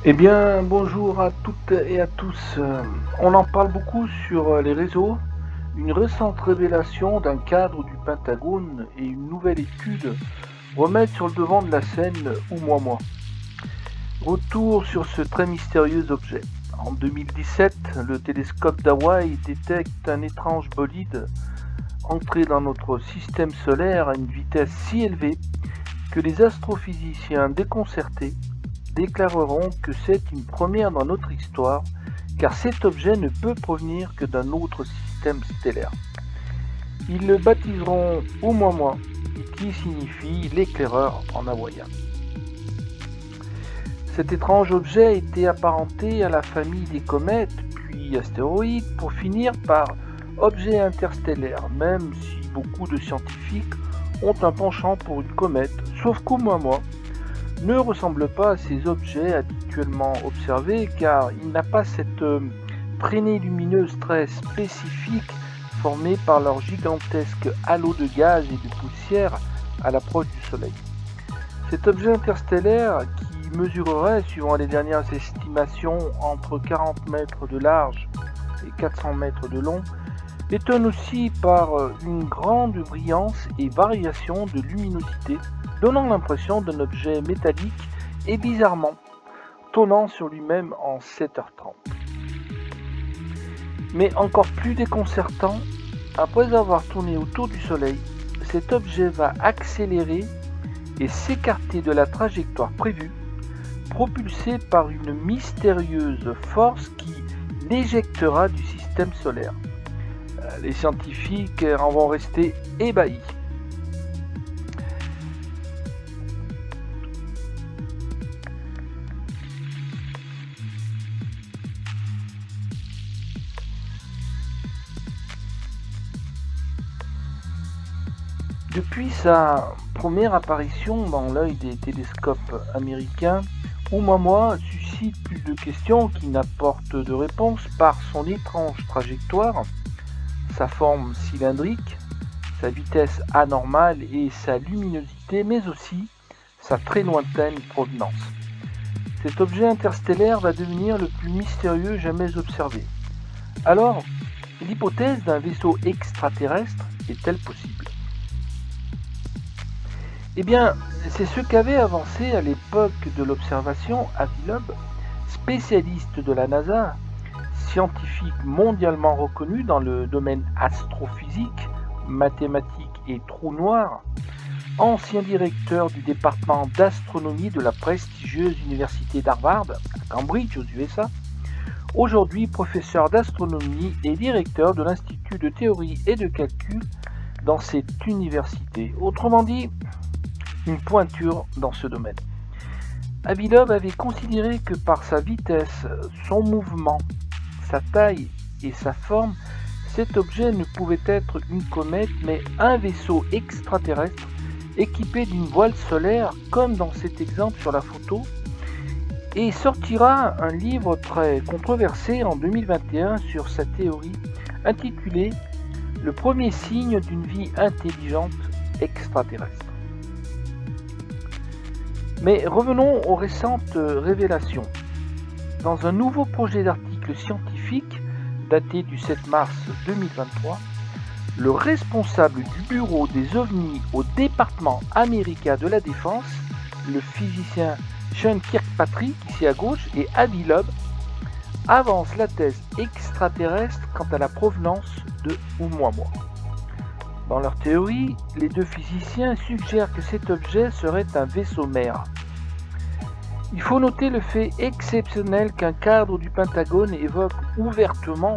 Eh bien, bonjour à toutes et à tous. On en parle beaucoup sur les réseaux. Une récente révélation d'un cadre du Pentagone et une nouvelle étude remettent sur le devant de la scène Oumuamua. Retour sur ce très mystérieux objet. En 2017, le télescope d'Hawaï détecte un étrange bolide entré dans notre système solaire à une vitesse si élevée que les astrophysiciens déconcertés déclareront que c'est une première dans notre histoire, car cet objet ne peut provenir que d'un autre système stellaire. Ils le baptiseront Oumuamua, qui signifie l'éclaireur en hawaïen. Cet étrange objet était apparenté à la famille des comètes, puis astéroïdes, pour finir par objet interstellaire, même si beaucoup de scientifiques ont un penchant pour une comète, sauf qu'Oumuamua ne ressemble pas à ces objets habituellement observés car il n'a pas cette traînée lumineuse très spécifique formée par leur gigantesque halo de gaz et de poussière à l'approche du Soleil. Cet objet interstellaire, qui mesurerait, suivant les dernières estimations, entre 40 mètres de large et 400 mètres de long, étonne aussi par une grande brillance et variation de luminosité, donnant l'impression d'un objet métallique et bizarrement tournant sur lui-même en 7h30. Mais encore plus déconcertant, après avoir tourné autour du Soleil, cet objet va accélérer et s'écarter de la trajectoire prévue, propulsé par une mystérieuse force qui l'éjectera du système solaire. Les scientifiques en vont rester ébahis. Depuis sa première apparition dans l'œil des télescopes américains, Oumuamua suscite plus de questions qu'il n'apporte de réponses par son étrange trajectoire, sa forme cylindrique, sa vitesse anormale et sa luminosité, mais aussi sa très lointaine provenance. Cet objet interstellaire va devenir le plus mystérieux jamais observé. Alors, l'hypothèse d'un vaisseau extraterrestre est-elle possible? Eh bien, c'est ce qu'avait avancé à l'époque de l'observation Avi Loeb, spécialiste de la NASA, scientifique mondialement reconnu dans le domaine astrophysique, mathématiques et trous noirs, ancien directeur du département d'astronomie de la prestigieuse université d'Harvard, à Cambridge aux USA, aujourd'hui professeur d'astronomie et directeur de l'Institut de théorie et de calcul dans cette université. Autrement dit, une pointure dans ce domaine. Avi Loeb avait considéré que par sa vitesse, son mouvement, sa taille et sa forme, cet objet ne pouvait être une comète mais un vaisseau extraterrestre équipé d'une voile solaire comme dans cet exemple sur la photo, et sortira un livre très controversé en 2021 sur sa théorie intitulé Le premier signe d'une vie intelligente extraterrestre. Mais revenons aux récentes révélations. Dans un nouveau projet d'article scientifique daté du 7 mars 2023, le responsable du bureau des ovnis au département américain de la défense, le physicien Sean Kirkpatrick, ici à gauche, et Avi Loeb, avance la thèse extraterrestre quant à la provenance de Oumuamua. Dans leur théorie, les deux physiciens suggèrent que cet objet serait un vaisseau mère. Il faut noter le fait exceptionnel qu'un cadre du Pentagone évoque ouvertement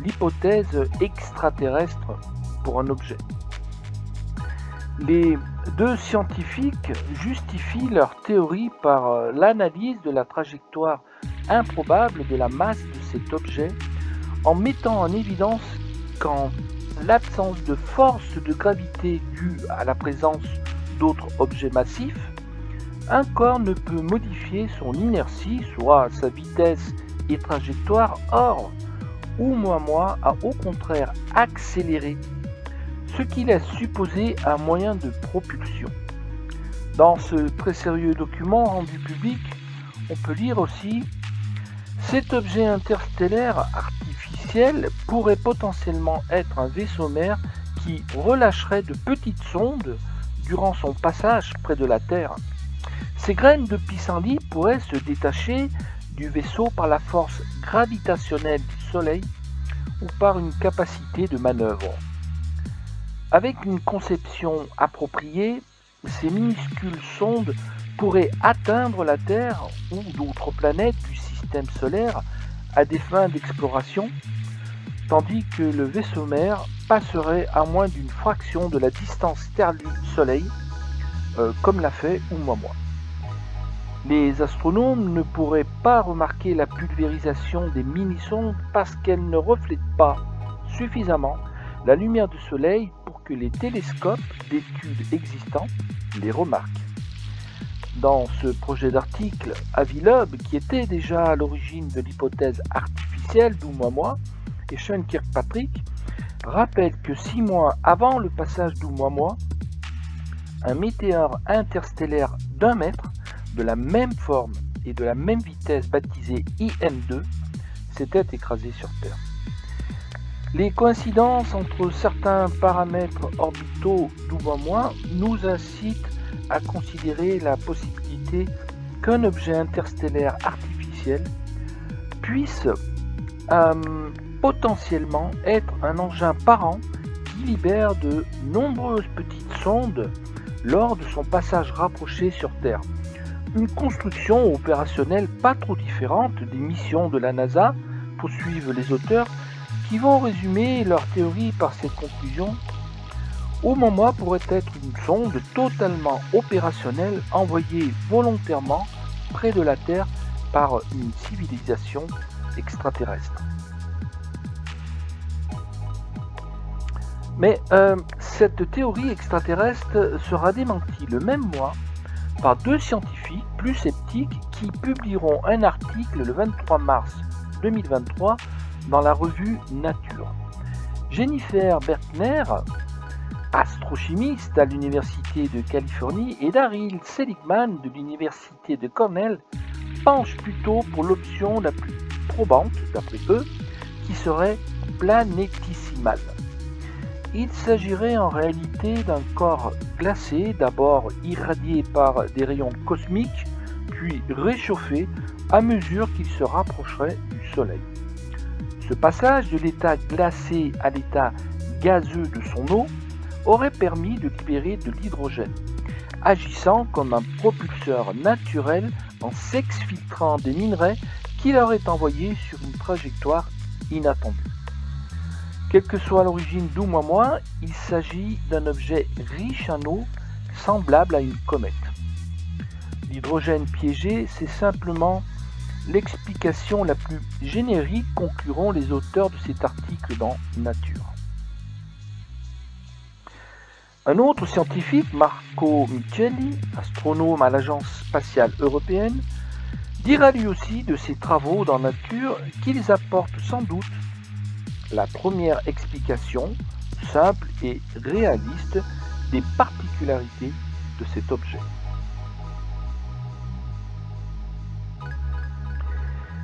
l'hypothèse extraterrestre pour un objet. Les deux scientifiques justifient leur théorie par l'analyse de la trajectoire improbable de la masse de cet objet en mettant en évidence qu'en l'absence de force de gravité due à la présence d'autres objets massifs, un corps ne peut modifier son inertie, soit sa vitesse et trajectoire. Or, Oumuamua a au contraire accéléré, ce qui laisse supposer un moyen de propulsion. Dans ce très sérieux document rendu public, on peut lire aussi: cet objet interstellaire artificiel pourrait potentiellement être un vaisseau mère qui relâcherait de petites sondes durant son passage près de la Terre. Ces graines de pissenlit pourraient se détacher du vaisseau par la force gravitationnelle du Soleil ou par une capacité de manœuvre. Avec une conception appropriée, ces minuscules sondes pourraient atteindre la Terre ou d'autres planètes du système solaire à des fins d'exploration, tandis que le vaisseau mère passerait à moins d'une fraction de la distance Terre-Soleil, comme l'a fait Oumuamua. Les astronomes ne pourraient pas remarquer la pulvérisation des mini-sondes parce qu'elles ne reflètent pas suffisamment la lumière du Soleil pour que les télescopes d'études existants les remarquent. Dans ce projet d'article, Avi Loeb, qui était déjà à l'origine de l'hypothèse artificielle d'Oumuamua, et Sean Kirkpatrick rappelle que 6 mois avant le passage d'Oumuamua, un météore interstellaire d'1 mètre, de la même forme et de la même vitesse, baptisé IM2, s'était écrasé sur Terre. Les coïncidences entre certains paramètres orbitaux d'Oumuamua nous incitent à considérer la possibilité qu'un objet interstellaire artificiel puisse potentiellement être un engin parent qui libère de nombreuses petites sondes lors de son passage rapproché sur Terre. Une construction opérationnelle pas trop différente des missions de la NASA, poursuivent les auteurs, qui vont résumer leur théorie par cette conclusion. Oumuamua pourrait être une sonde totalement opérationnelle envoyée volontairement près de la Terre par une civilisation extraterrestre. Mais cette théorie extraterrestre sera démentie le même mois par 2 scientifiques plus sceptiques qui publieront un article le 23 mars 2023 dans la revue Nature. Jennifer Berkner, astrochimiste à l'Université de Californie, et Daryl Seligman de l'Université de Cornell penchent plutôt pour l'option la plus probante, d'après eux, qui serait planétissimale. Il s'agirait en réalité d'un corps glacé, d'abord irradié par des rayons cosmiques, puis réchauffé à mesure qu'il se rapprocherait du Soleil. Ce passage de l'état glacé à l'état gazeux de son eau aurait permis de libérer de l'hydrogène, agissant comme un propulseur naturel en s'exfiltrant des minerais qu'il aurait envoyés sur une trajectoire inattendue. Quelle que soit l'origine d'Oumuamua, il s'agit d'un objet riche en eau, semblable à une comète. L'hydrogène piégé, c'est simplement l'explication la plus générique, concluront les auteurs de cet article dans Nature. Un autre scientifique, Marco Micheli, astronome à l'Agence spatiale européenne, dira lui aussi de ses travaux dans Nature qu'ils apportent sans doute la première explication, simple et réaliste, des particularités de cet objet.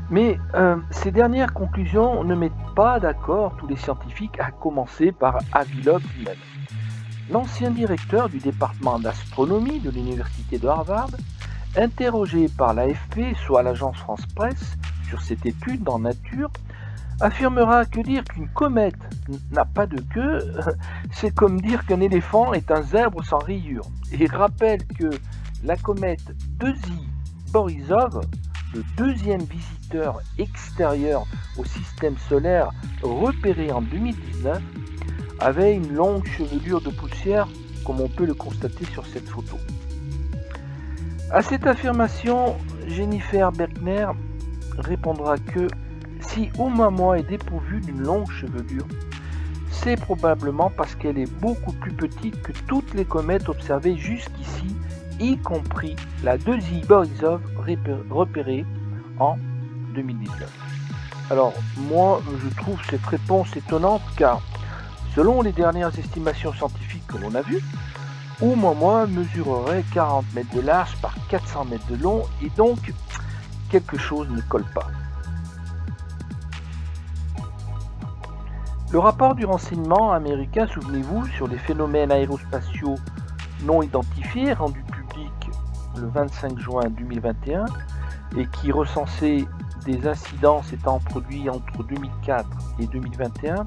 Mais ces dernières conclusions ne mettent pas d'accord tous les scientifiques, à commencer par Avi Loeb lui-même. L'ancien directeur du département d'astronomie de l'université de Harvard, interrogé par l'AFP, soit l'agence France Presse, sur cette étude dans Nature, affirmera que dire qu'une comète n'a pas de queue, c'est comme dire qu'un éléphant est un zèbre sans rayures. Et rappelle que la comète Deuzi-Borisov, le deuxième visiteur extérieur au système solaire repéré en 2019, avait une longue chevelure de poussière, comme on peut le constater sur cette photo. À cette affirmation, Jennifer Berkner répondra que si Oumuamua est dépourvue d'une longue chevelure, c'est probablement parce qu'elle est beaucoup plus petite que toutes les comètes observées jusqu'ici, y compris la Deuzi-Borisov repérée en 2019. Alors, moi, je trouve cette réponse étonnante car, selon les dernières estimations scientifiques que l'on a vues, Oumuamua mesurerait 40 mètres de large par 400 mètres de long et donc quelque chose ne colle pas. Le rapport du renseignement américain, souvenez-vous, sur les phénomènes aérospatiaux non identifiés, rendu public le 25 juin 2021, et qui recensait des incidents s'étant produits entre 2004 et 2021,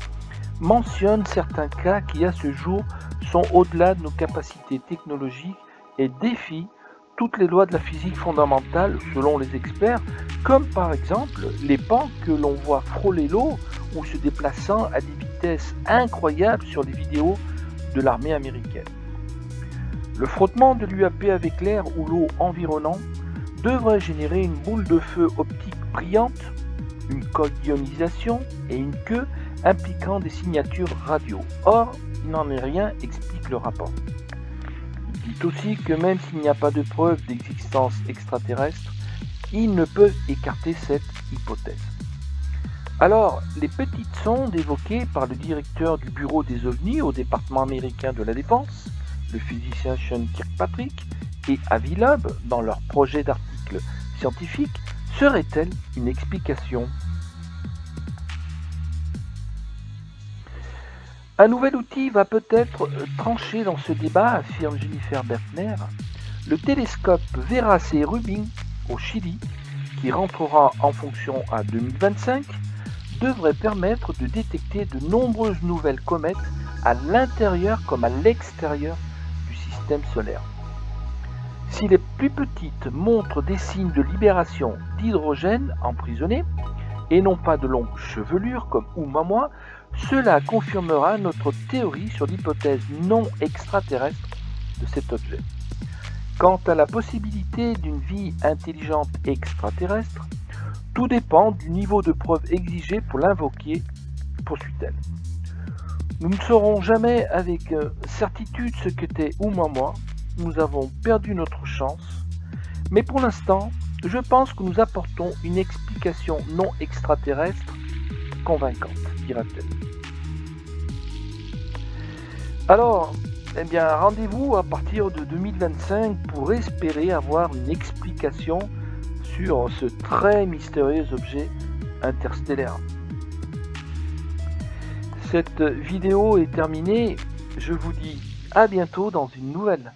mentionne certains cas qui, à ce jour, sont au-delà de nos capacités technologiques et défient toutes les lois de la physique fondamentale, selon les experts, comme par exemple les bancs que l'on voit frôler l'eau ou se déplaçant à des vitesses incroyables sur les vidéos de l'armée américaine. Le frottement de l'UAP avec l'air ou l'eau environnant devrait générer une boule de feu optique brillante, une coque d'ionisation et une queue impliquant des signatures radio. Or, il n'en est rien, explique le rapport. Il dit aussi que même s'il n'y a pas de preuve d'existence extraterrestre, ils ne peuvent écarter cette hypothèse. Alors, les petites sondes évoquées par le directeur du bureau des OVNI au département américain de la Défense, le physicien Sean Kirkpatrick, et Avi Loeb, dans leur projet d'article scientifique, seraient-elles une explication ? Un nouvel outil va peut-être trancher dans ce débat, affirme Jennifer Bertner. Le télescope Vera C. Rubin au Chili, qui rentrera en fonction à 2025, devrait permettre de détecter de nombreuses nouvelles comètes à l'intérieur comme à l'extérieur du système solaire. Si les plus petites montrent des signes de libération d'hydrogène emprisonné et non pas de longues chevelures comme Oumuamua, cela confirmera notre théorie sur l'hypothèse non extraterrestre de cet objet. Quant à la possibilité d'une vie intelligente extraterrestre, tout dépend du niveau de preuve exigé pour l'invoquer, poursuit-elle. Nous ne saurons jamais avec certitude ce qu'était Oumuamua, nous avons perdu notre chance, mais pour l'instant, je pense que nous apportons une explication non extraterrestre convaincante, dira-t-elle. Alors, rendez-vous à partir de 2025 pour espérer avoir une explication sur ce très mystérieux objet interstellaire. Cette vidéo est terminée, je vous dis à bientôt dans une nouvelle.